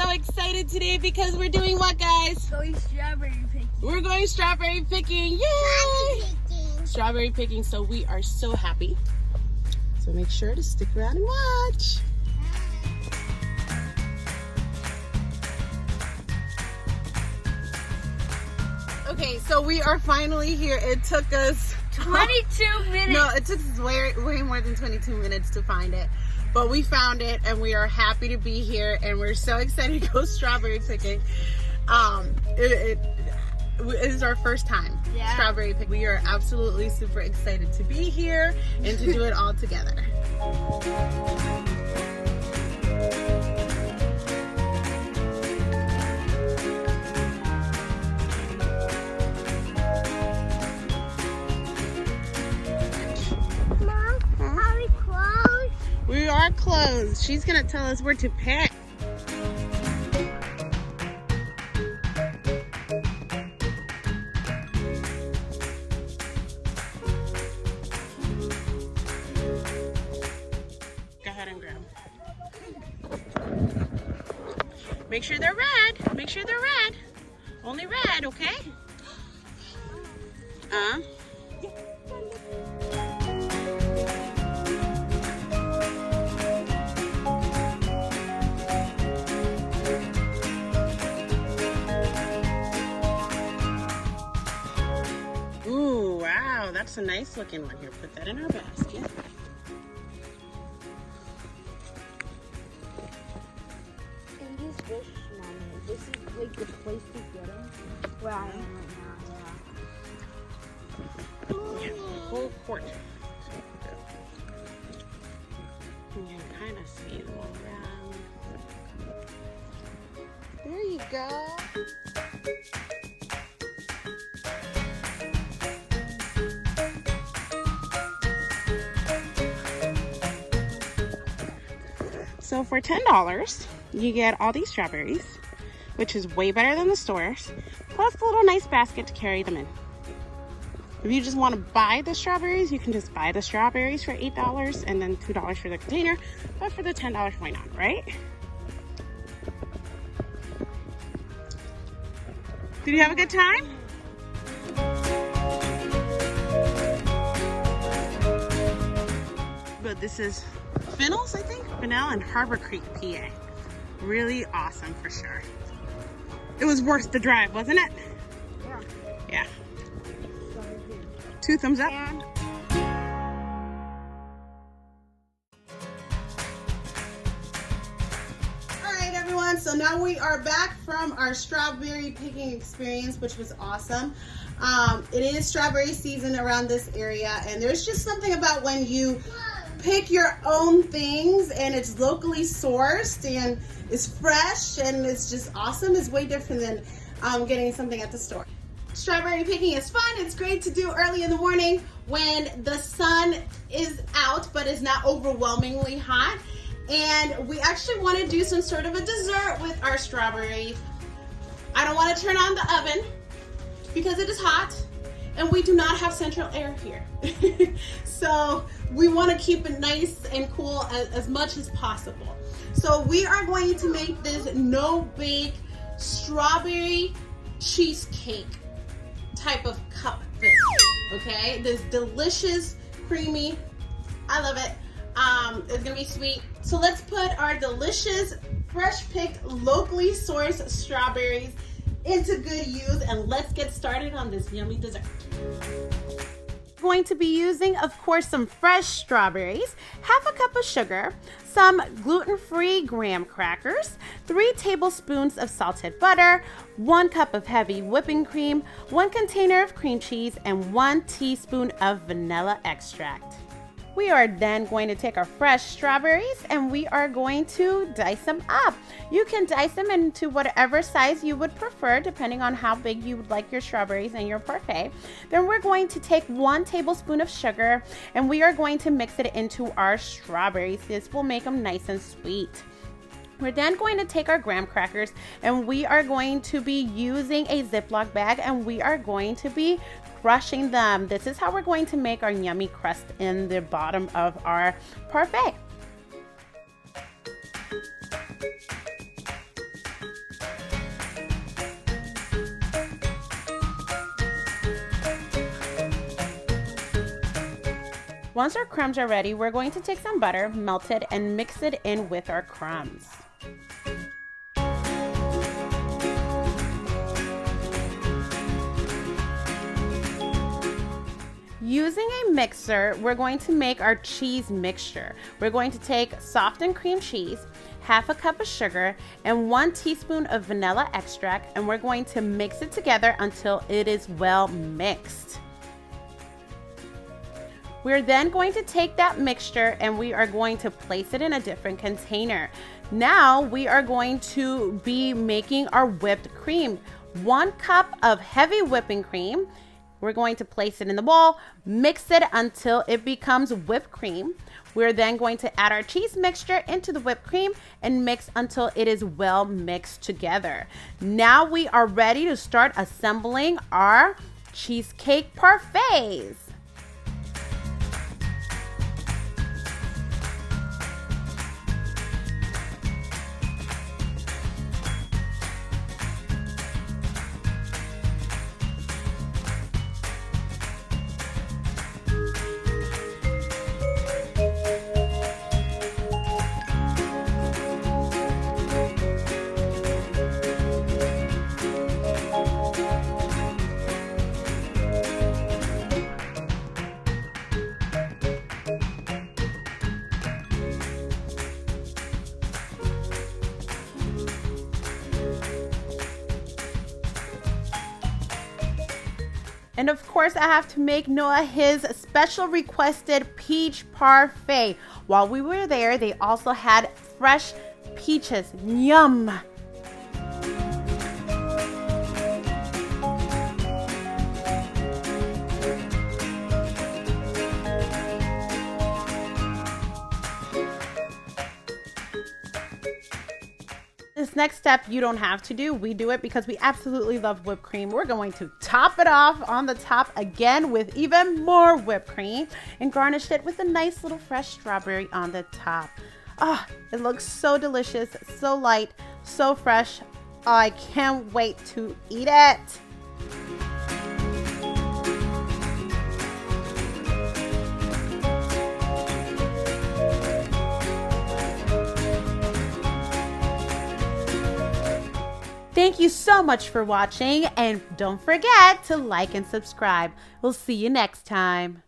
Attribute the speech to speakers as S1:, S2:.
S1: so excited today because we're doing what, guys?
S2: Going strawberry picking.
S1: We're going strawberry picking. Yay! Strawberry picking. So we are so happy. So make sure to stick around and watch. Okay, so we are finally here. It took us
S2: 22 minutes.
S1: No, it took us way more than 22 minutes to find it. But we found it and we are happy to be here and we're so excited to go strawberry picking. It is our first time strawberry picking. We are absolutely super excited to be here and to do it all together. We are closed. She's gonna tell us where to pick. Go ahead and grab. Make sure they're red. Make sure they're red. Only red, okay? Ooh, wow, that's a nice looking one. Here, put that in our basket.
S2: And this fish, Mommy, this is like the place to get them. Where I am right now,
S1: Yeah, the whole quart. You can kind of see them all around. There you go. So for $10, you get all these strawberries, which is way better than the stores, plus a little nice basket to carry them in. If you just want to buy the strawberries, you can just buy the strawberries for $8 and then $2 for the container. But for the $10, why not, right? Did you have a good time? But this is Finnell's, I think. Finnell and Harborcreek, PA. Really awesome for sure. It was worth the drive, wasn't it?
S2: Yeah.
S1: Yeah. 2 thumbs up.
S2: And
S1: All right, everyone. So now we are back from our strawberry picking experience, which was awesome. It is strawberry season around this area, and there's just something about when you pick your own things and it's locally sourced and it's fresh and it's just awesome. It's way different than getting something at the store. Strawberry picking is fun. It's great to do early in the morning when the sun is out but is not overwhelmingly hot. And we actually want to do some sort of a dessert with our strawberries. I don't want to turn on the oven because it is hot and we do not have central air here. So we want to keep it nice and cool as much as possible. So we are going to make this no-bake strawberry cheesecake type of cup thing, okay? This delicious, creamy, I love it. It's gonna be sweet. So let's put our delicious, fresh picked, locally sourced strawberries into good use and let's get started on this yummy dessert. Going to be using, of course, some fresh strawberries, half a cup of sugar, some gluten-free graham crackers, 3 tablespoons of salted butter, 1 cup of heavy whipping cream, 1 container of cream cheese, and 1 teaspoon of vanilla extract. We are then going to take our fresh strawberries and we are going to dice them up. You can dice them into whatever size you would prefer depending on how big you would like your strawberries and your parfait. Then we're going to take 1 tablespoon of sugar and we are going to mix it into our strawberries. This will make them nice and sweet. We're then going to take our graham crackers and we are going to be using a Ziploc bag and we are going to be crushing them. This is how we're going to make our yummy crust in the bottom of our parfait. Once our crumbs are ready, we're going to take some butter, melt it, and mix it in with our crumbs. Using a mixer, we're going to make our cheese mixture. We're going to take softened cream cheese, half a cup of sugar, and 1 teaspoon of vanilla extract, and we're going to mix it together until it is well mixed. We're then going to take that mixture and we are going to place it in a different container. Now we are going to be making our whipped cream. 1 cup of heavy whipping cream. We're going to place it in the bowl, mix it until it becomes whipped cream. We're then going to add our cheese mixture into the whipped cream and mix until it is well mixed together. Now we are ready to start assembling our cheesecake parfaits. And of course, I have to make Noah his special requested peach parfait. While we were there, they also had fresh peaches. Yum! This next step you don't have to do. We do it because we absolutely love whipped cream. We're going to top it off on the top again with even more whipped cream and garnish it with a nice little fresh strawberry on the top. Ah, it looks so delicious, so light, so fresh. Oh, I can't wait to eat it. Thank you so much for watching, and don't forget to like and subscribe. We'll see you next time.